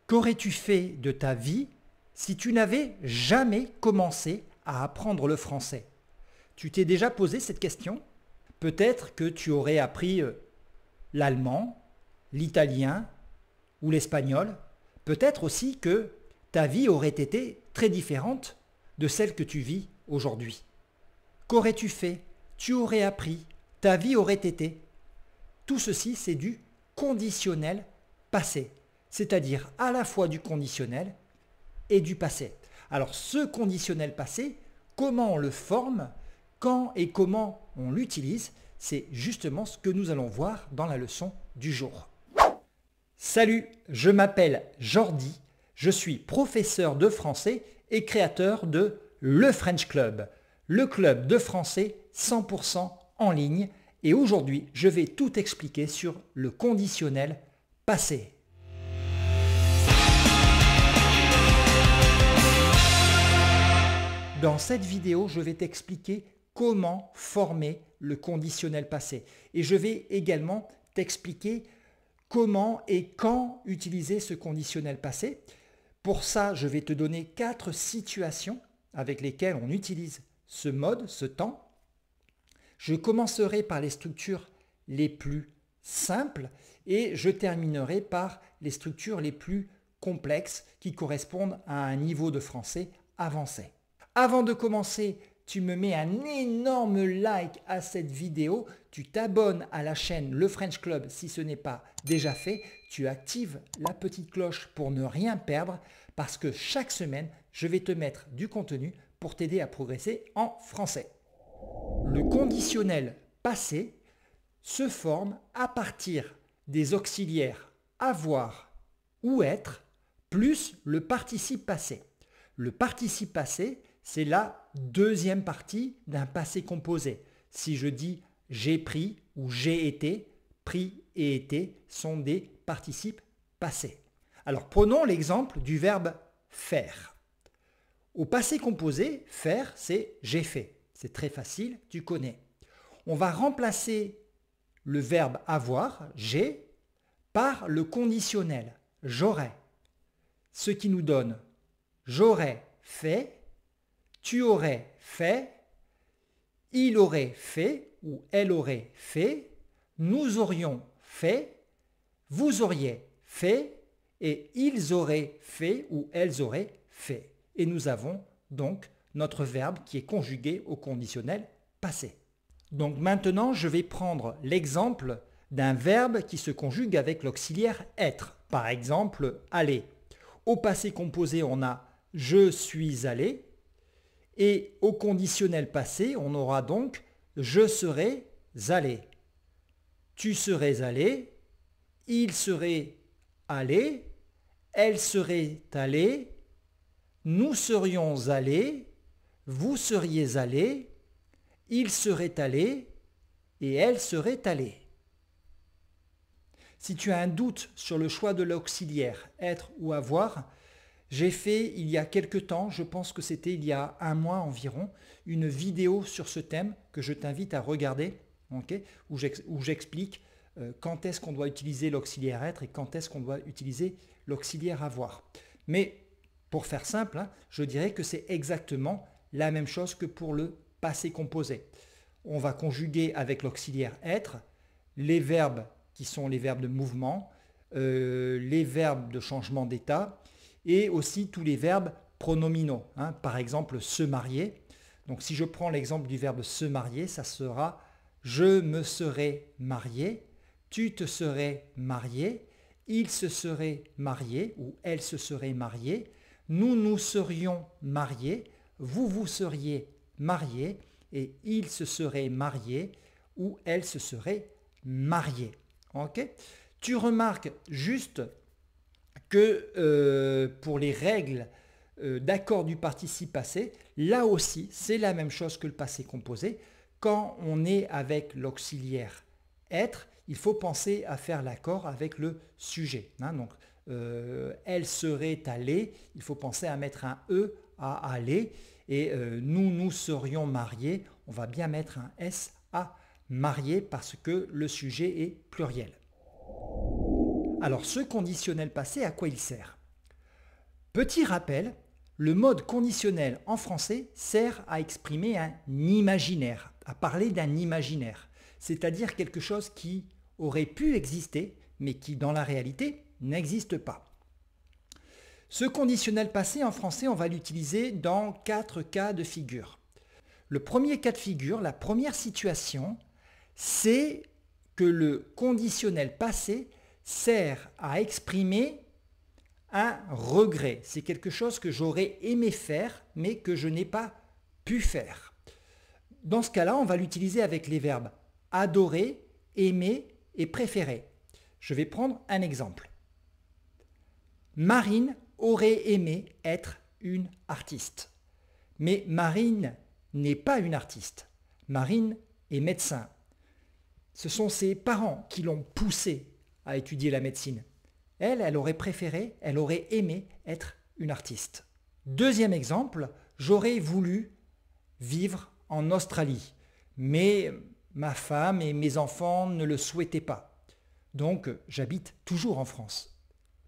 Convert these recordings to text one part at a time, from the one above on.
Qu'aurais-tu fait de ta vie si tu n'avais jamais commencé à apprendre le français? Tu t'es déjà posé cette question? Peut-être que tu aurais appris l'allemand, l'italien ou l'espagnol. Peut-être aussi que ta vie aurait été très différente de celle que tu vis aujourd'hui. Qu'aurais-tu fait? Tu aurais appris, ta vie aurait été. Tout ceci, c'est du conditionnel passé, c'est-à-dire à la fois du conditionnel et du passé. Alors ce conditionnel passé, comment on le forme, quand et comment on l'utilise, c'est justement ce que nous allons voir dans la leçon du jour. Salut, je m'appelle Jordi, je suis professeur de français et créateur de Le French Club, le club de français 100% en ligne. Et aujourd'hui, je vais tout expliquer sur le conditionnel passé. Dans cette vidéo, je vais t'expliquer comment former le conditionnel passé. Et je vais également t'expliquer comment et quand utiliser ce conditionnel passé. Pour ça, je vais te donner 4 situations avec lesquelles on utilise ce mode, ce temps. Je commencerai par les structures les plus simples et je terminerai par les structures les plus complexes qui correspondent à un niveau de français avancé. Avant de commencer, tu me mets un énorme like à cette vidéo, tu t'abonnes à la chaîne Le French Club si ce n'est pas déjà fait, tu actives la petite cloche pour ne rien perdre parce que chaque semaine, je vais te mettre du contenu pour t'aider à progresser en français. Le conditionnel passé se forme à partir des auxiliaires avoir ou être plus le participe passé. Le participe passé, c'est la deuxième partie d'un passé composé. Si je dis j'ai pris ou j'ai été, pris et été sont des participes passés. Alors prenons l'exemple du verbe faire. Au passé composé, faire, c'est j'ai fait. C'est très facile, tu connais. On va remplacer le verbe avoir, j'ai, par le conditionnel, j'aurais. Ce qui nous donne j'aurais fait, tu aurais fait, il aurait fait ou elle aurait fait, nous aurions fait, vous auriez fait et ils auraient fait ou elles auraient fait. Et nous avons donc notre verbe qui est conjugué au conditionnel passé. Donc maintenant, je vais prendre l'exemple d'un verbe qui se conjugue avec l'auxiliaire être. Par exemple, aller. Au passé composé, on a je suis allé et au conditionnel passé, on aura donc je serais allé. Tu serais allé, il serait allé, elle serait allée, nous serions allés, vous seriez allé, il serait allé et elle serait allée. Si tu as un doute sur le choix de l'auxiliaire être ou avoir, j'ai fait il y a quelque temps, je pense que c'était il y a un mois environ, une vidéo sur ce thème que je t'invite à regarder, okay, où j'explique quand est-ce qu'on doit utiliser l'auxiliaire être et quand est-ce qu'on doit utiliser l'auxiliaire avoir. Mais pour faire simple, je dirais que c'est exactement la même chose que pour le passé composé. On va conjuguer avec l'auxiliaire être les verbes qui sont les verbes de mouvement, les verbes de changement d'état et aussi tous les verbes pronominaux. Par exemple, se marier. Donc si je prends l'exemple du verbe se marier, ça sera je me serais marié, tu te serais marié, il se serait marié ou elle se serait mariée, nous nous serions mariés, vous vous seriez marié et il se serait marié ou elle se serait mariée. Okay? Tu remarques juste que pour les règles d'accord du participe passé, là aussi c'est la même chose que le passé composé. Quand on est avec l'auxiliaire être, il faut penser à faire l'accord avec le sujet. Donc elle serait allée, il faut penser à mettre un E à aller. Et nous, nous serions mariés, on va bien mettre un S à marié parce que le sujet est pluriel. Alors ce conditionnel passé, à quoi il sert? Petit rappel, le mode conditionnel en français sert à exprimer un imaginaire, à parler d'un imaginaire, c'est-à-dire quelque chose qui aurait pu exister, mais qui dans la réalité n'existe pas. Ce conditionnel passé en français, on va l'utiliser dans 4 cas de figure. Le premier cas de figure, la première situation, c'est que le conditionnel passé sert à exprimer un regret. C'est quelque chose que j'aurais aimé faire, mais que je n'ai pas pu faire. Dans ce cas-là, on va l'utiliser avec les verbes adorer, aimer et préférer. Je vais prendre un exemple. Marine aurait aimé être une artiste. Mais Marine n'est pas une artiste. Marine est médecin. Ce sont ses parents qui l'ont poussée à étudier la médecine. Elle aurait préféré, elle aurait aimé être une artiste. Deuxième exemple, j'aurais voulu vivre en Australie, mais ma femme et mes enfants ne le souhaitaient pas. Donc j'habite toujours en France.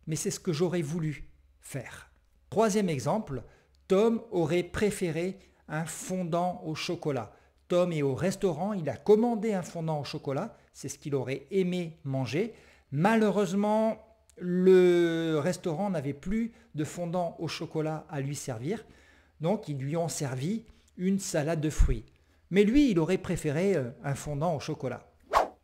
Mais c'est ce que j'aurais voulu faire. Troisième exemple, Tom aurait préféré un fondant au chocolat. Tom est au restaurant, il a commandé un fondant au chocolat, c'est ce qu'il aurait aimé manger. Malheureusement, le restaurant n'avait plus de fondant au chocolat à lui servir, donc ils lui ont servi une salade de fruits. Mais lui, il aurait préféré un fondant au chocolat.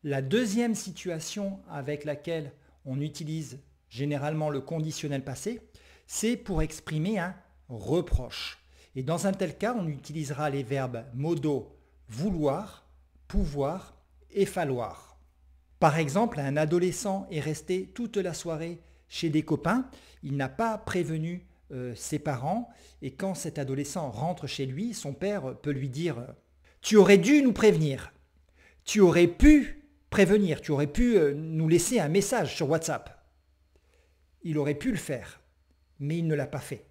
La deuxième situation avec laquelle on utilise généralement le conditionnel passé, c'est pour exprimer un reproche. Et dans un tel cas, on utilisera les verbes modaux vouloir, pouvoir et falloir. Par exemple, un adolescent est resté toute la soirée chez des copains, il n'a pas prévenu ses parents et quand cet adolescent rentre chez lui, son père peut lui dire « Tu aurais dû nous prévenir, tu aurais pu prévenir, tu aurais pu nous laisser un message sur WhatsApp. » Il aurait pu le faire, mais il ne l'a pas fait.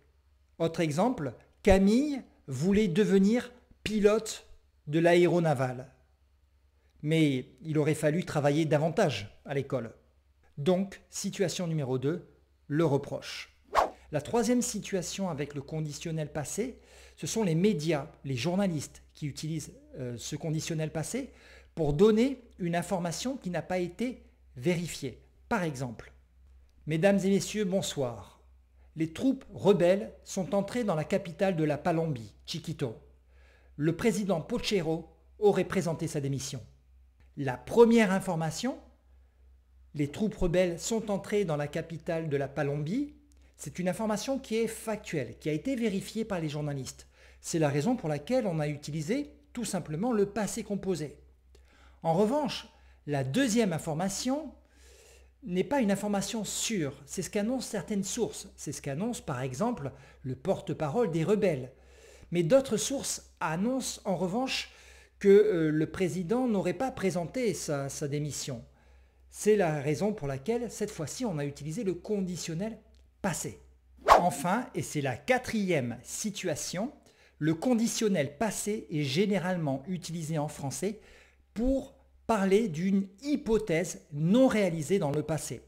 Autre exemple, Camille voulait devenir pilote de l'aéronavale. Mais il aurait fallu travailler davantage à l'école. Donc, situation numéro 2, le reproche. La troisième situation avec le conditionnel passé, ce sont les médias, les journalistes qui utilisent ce conditionnel passé pour donner une information qui n'a pas été vérifiée. Par exemple, mesdames et messieurs, bonsoir. Les troupes rebelles sont entrées dans la capitale de la Palombie, Chiquito. Le président Pochero aurait présenté sa démission. La première information, les troupes rebelles sont entrées dans la capitale de la Palombie, c'est une information qui est factuelle, qui a été vérifiée par les journalistes. C'est la raison pour laquelle on a utilisé tout simplement le passé composé. En revanche, la deuxième information n'est pas une information sûre, c'est ce qu'annoncent certaines sources, c'est ce qu'annonce par exemple le porte-parole des rebelles. Mais d'autres sources annoncent en revanche que le président n'aurait pas présenté sa démission. C'est la raison pour laquelle cette fois-ci on a utilisé le conditionnel passé. Enfin, et c'est la quatrième situation, le conditionnel passé est généralement utilisé en français pour parler d'une hypothèse non réalisée dans le passé.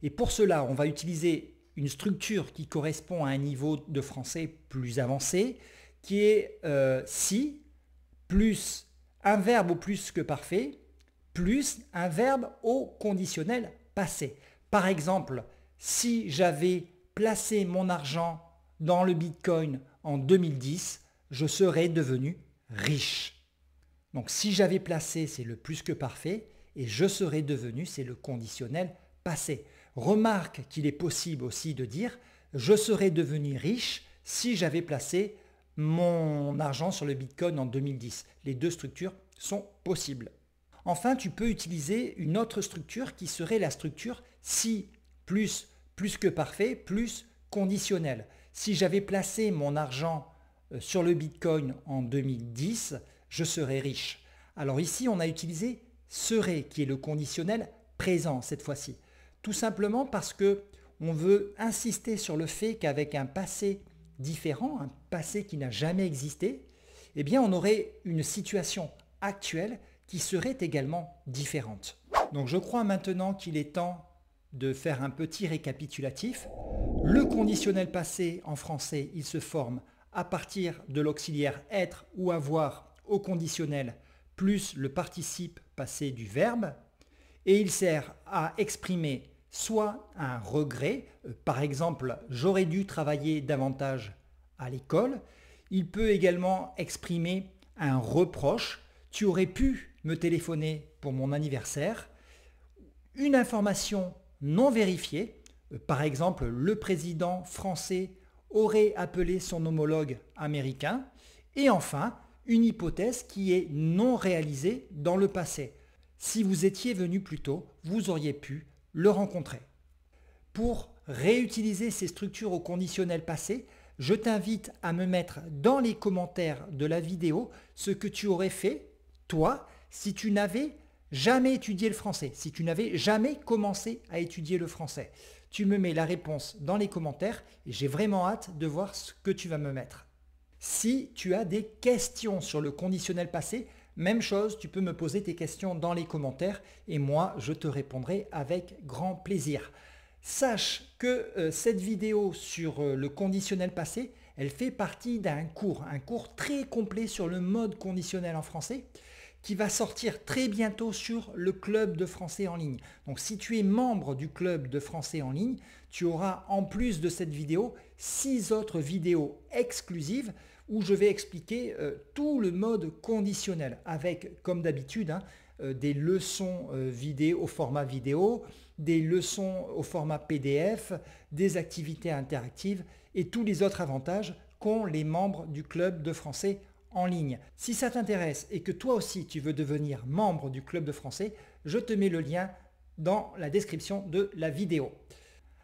Et pour cela, on va utiliser une structure qui correspond à un niveau de français plus avancé, qui est si plus un verbe au plus que parfait, plus un verbe au conditionnel passé. Par exemple, si j'avais placé mon argent dans le Bitcoin en 2010, je serais devenu riche. Donc si j'avais placé, c'est le plus que parfait, et je serais devenu, c'est le conditionnel passé. Remarque qu'il est possible aussi de dire je serais devenu riche si j'avais placé mon argent sur le Bitcoin en 2010. Les deux structures sont possibles. Enfin, tu peux utiliser une autre structure qui serait la structure si plus que parfait plus conditionnel. Si j'avais placé mon argent sur le Bitcoin en 2010, je serais riche. Alors ici, on a utilisé serait qui est le conditionnel présent cette fois-ci. Tout simplement parce que on veut insister sur le fait qu'avec un passé différent, un passé qui n'a jamais existé, eh bien on aurait une situation actuelle qui serait également différente. Donc je crois maintenant qu'il est temps de faire un petit récapitulatif. Le conditionnel passé en français, il se forme à partir de l'auxiliaire être ou avoir au conditionnel plus le participe passé du verbe. Et il sert à exprimer soit un regret, par exemple « j'aurais dû travailler davantage à l'école ». Il peut également exprimer un reproche « tu aurais pu me téléphoner pour mon anniversaire ». Une information non vérifiée, par exemple le président français aurait appelé son homologue américain. Et enfin, une hypothèse qui est non réalisée dans le passé. Si vous étiez venu plus tôt, vous auriez pu le rencontrer. Pour réutiliser ces structures au conditionnel passé, je t'invite à me mettre dans les commentaires de la vidéo ce que tu aurais fait, toi, si tu n'avais jamais étudié le français, si tu n'avais jamais commencé à étudier le français. Tu me mets la réponse dans les commentaires et j'ai vraiment hâte de voir ce que tu vas me mettre. Si tu as des questions sur le conditionnel passé, même chose, tu peux me poser tes questions dans les commentaires et moi, je te répondrai avec grand plaisir. Sache que cette vidéo sur le conditionnel passé, elle fait partie d'un cours, un cours très complet sur le mode conditionnel en français qui va sortir très bientôt sur le club de français en ligne. Donc si tu es membre du club de français en ligne, tu auras en plus de cette vidéo 6 autres vidéos exclusives où je vais expliquer tout le mode conditionnel avec, comme d'habitude, des leçons vidéo au format vidéo, des leçons au format PDF, des activités interactives et tous les autres avantages qu'ont les membres du club de français en ligne. Si ça t'intéresse et que toi aussi tu veux devenir membre du club de français, je te mets le lien dans la description de la vidéo.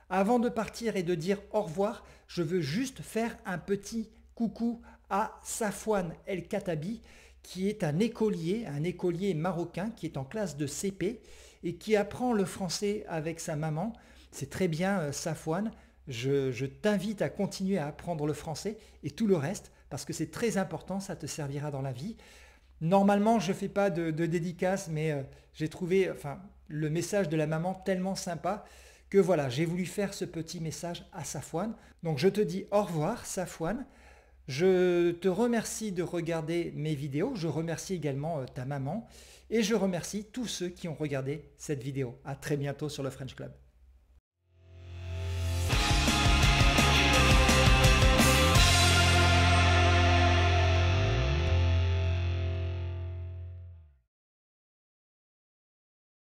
Avant de partir et de dire au revoir, je veux juste faire un petit coucou à Safwan El Katabi, qui est un écolier marocain qui est en classe de CP et qui apprend le français avec sa maman. C'est très bien Safwan, je t'invite à continuer à apprendre le français et tout le reste parce que c'est très important, ça te servira dans la vie. Normalement, je ne fais pas de dédicace, mais j'ai trouvé le message de la maman tellement sympa que voilà, j'ai voulu faire ce petit message à Safwan. Donc je te dis au revoir Safwan. Je te remercie de regarder mes vidéos, je remercie également ta maman et je remercie tous ceux qui ont regardé cette vidéo. À très bientôt sur le French Club.